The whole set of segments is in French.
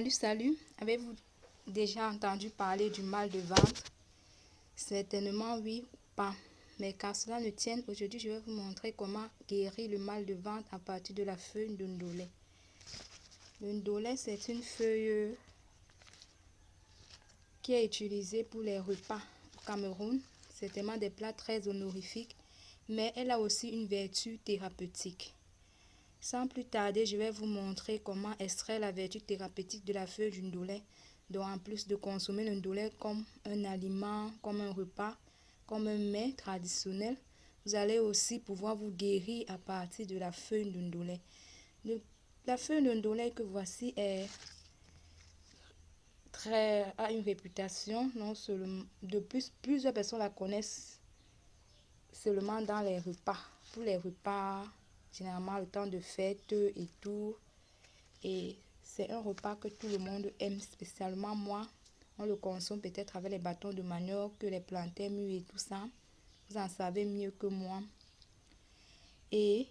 Salut, avez-vous déjà entendu parler du mal de ventre? Certainement oui ou pas. Mais car cela ne tienne, aujourd'hui je vais vous montrer comment guérir le mal de ventre à partir de la feuille de ndolé. Le ndolé, c'est une feuille qui est utilisée pour les repas au Cameroun. C'est tellement des plats très honorifiques, mais elle a aussi une vertu thérapeutique. Sans plus tarder, je vais vous montrer comment extraire la vertu thérapeutique de la feuille du ndolé. Donc, en plus de consommer le ndolé comme un aliment, comme un repas, comme un mets traditionnel, vous allez aussi pouvoir vous guérir à partir de la feuille de ndolé. La feuille de ndolé que voici a une réputation, non seulement de plus, plusieurs personnes la connaissent seulement dans les repas. Pour les repas, généralement le temps de fête et tout. Et c'est un repas que tout le monde aime, spécialement moi. On le consomme peut-être avec les bâtons de manioc, les plantains mûrs et tout ça. Vous en savez mieux que moi. Et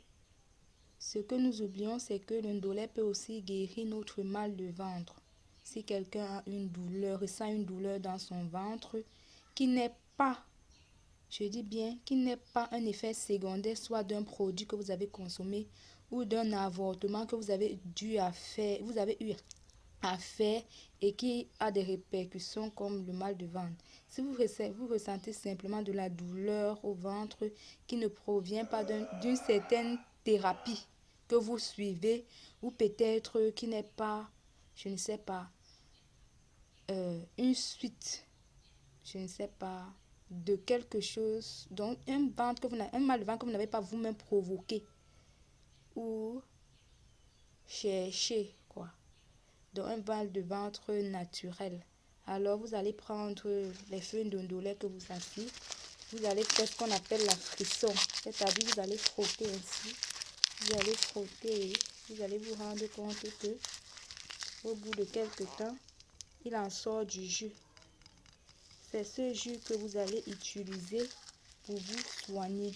ce que nous oublions, c'est que le ndolé peut aussi guérir notre mal de ventre. Si quelqu'un a une douleur, ressent une douleur dans son ventre, qui n'est pas, je dis bien, qui n'est pas un effet secondaire, soit d'un produit que vous avez consommé ou d'un avortement que vous avez eu à faire et qui a des répercussions comme le mal de ventre. Si vous ressentez simplement de la douleur au ventre qui ne provient pas d'une certaine thérapie que vous suivez ou peut-être qui n'est pas, je ne sais pas, une suite, je ne sais pas, de quelque chose, donc un mal de ventre que vous n'avez pas vous-même provoqué ou cherché, quoi. Donc un mal de ventre naturel. Alors vous allez prendre les feuilles de ndolé que vous avez. Vous allez faire ce qu'on appelle la frisson. C'est-à-dire vous allez frotter ainsi. Vous allez frotter et vous allez vous rendre compte que au bout de quelques temps, il en sort du jus. C'est ce jus que vous allez utiliser pour vous soigner.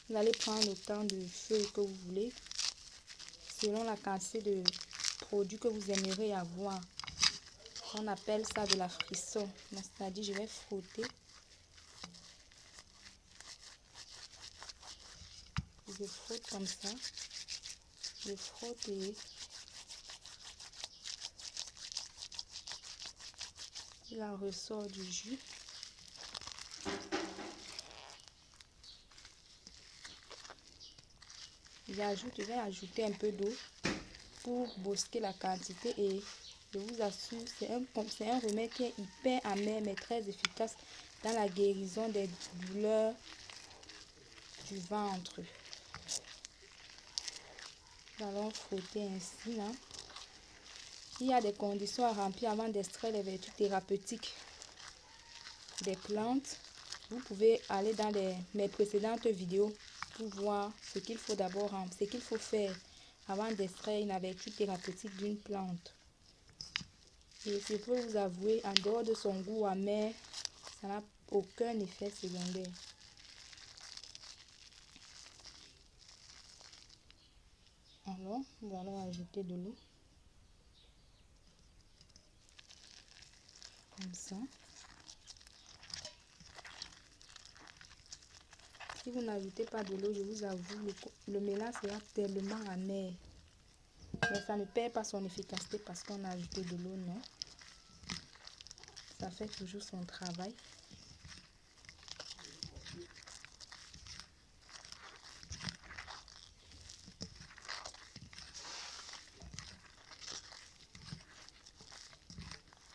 Vous allez prendre autant de feuilles que vous voulez, selon la quantité de produits que vous aimeriez avoir. On appelle ça de la frisson. C'est-à-dire, je vais frotter. Je frotte comme ça. Je frotte et il en ressort du jus. Je vais ajouter un peu d'eau pour booster la quantité et je vous assure, c'est un remède qui est hyper amer mais très efficace dans la guérison des douleurs du ventre. Nous allons frotter ainsi là. Il y a des conditions à remplir avant d'extraire les vertus thérapeutiques des plantes. Vous pouvez aller dans mes précédentes vidéos pour voir ce qu'il faut ce qu'il faut faire avant d'extraire une vertu thérapeutique d'une plante. Et je peux vous avouer, en dehors de son goût amer, ça n'a aucun effet secondaire. Alors, nous allons ajouter de l'eau. Comme ça. Si vous n'ajoutez pas de l'eau, je vous avoue, le mélange sera tellement amer. Mais ça ne perd pas son efficacité parce qu'on a ajouté de l'eau, non. Ça fait toujours son travail.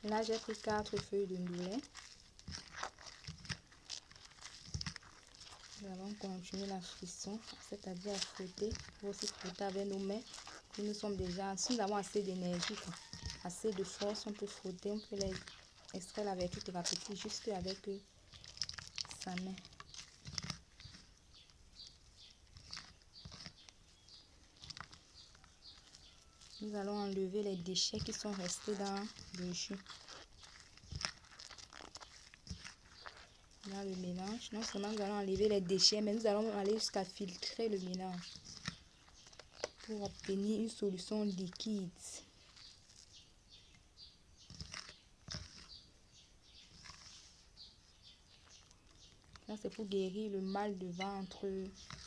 Là, j'ai pris 4 feuilles de ndolé. Nous allons continuer la frisson, c'est-à-dire à frotter. Il faut aussi frotter avec nos mains. Si nous sommes déjà, si nous avons assez d'énergie, assez de force, on peut frotter, on peut les extraire la vertu thérapeutique juste avec sa main. Nous allons enlever les déchets qui sont restés dans le jus. Dans le mélange, non seulement nous allons enlever les déchets, mais nous allons aller jusqu'à filtrer le mélange pour obtenir une solution liquide. Ça, c'est pour guérir le mal de ventre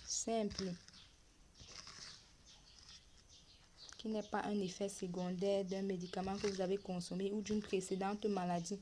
simple, qui n'est pas un effet secondaire d'un médicament que vous avez consommé ou d'une précédente maladie.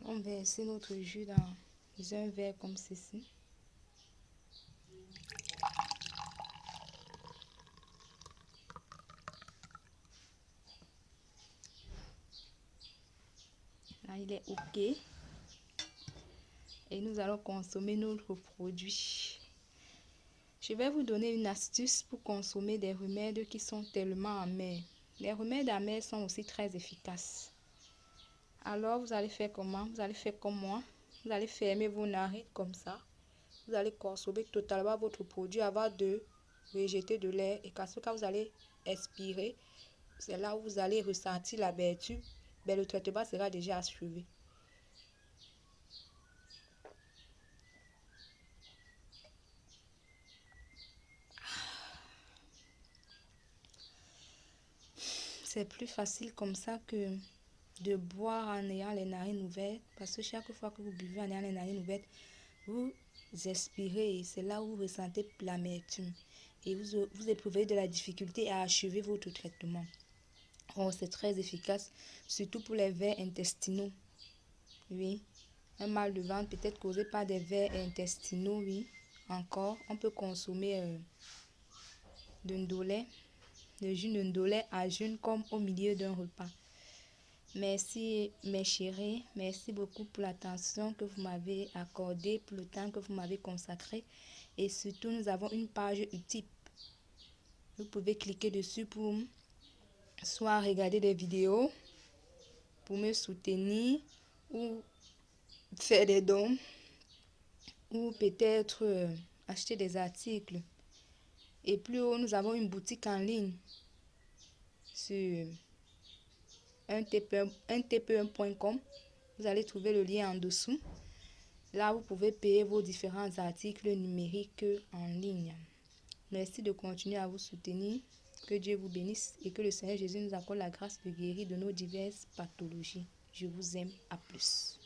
On va verser notre jus dans un verre comme ceci. Là, il est OK. Et nous allons consommer notre produit. Je vais vous donner une astuce pour consommer des remèdes qui sont tellement amers. Les remèdes amers sont aussi très efficaces. Alors, vous allez faire comment? Vous allez faire comme moi. Vous allez fermer vos narines comme ça. Vous allez consommer totalement votre produit avant de rejeter de l'air. Et quand vous allez expirer, c'est là où vous allez ressentir l'amertume. Mais le traitement sera déjà achevé. C'est plus facile comme ça que de boire en ayant les narines ouvertes. Parce que chaque fois que vous buvez en ayant les narines ouvertes, vous expirez. C'est là où vous ressentez l'amertume. Et vous éprouvez de la difficulté à achever votre traitement. Oh, c'est très efficace, surtout pour les vers intestinaux. Oui, un mal de ventre peut être causé par des vers intestinaux, oui. Encore, on peut consommer de ndolé, le jus de ndolé à jeûne comme au milieu d'un repas. Merci mes chéris, merci beaucoup pour l'attention que vous m'avez accordée, pour le temps que vous m'avez consacré. Et surtout, nous avons une page Utip. Vous pouvez cliquer dessus pour soit regarder des vidéos, pour me soutenir, ou faire des dons, ou peut-être acheter des articles. Et plus haut, nous avons une boutique en ligne sur untp1.com. Vous allez trouver le lien en dessous. Là, vous pouvez payer vos différents articles numériques en ligne. Merci de continuer à vous soutenir. Que Dieu vous bénisse et que le Seigneur Jésus nous accorde la grâce de guérir de nos diverses pathologies. Je vous aime. À plus.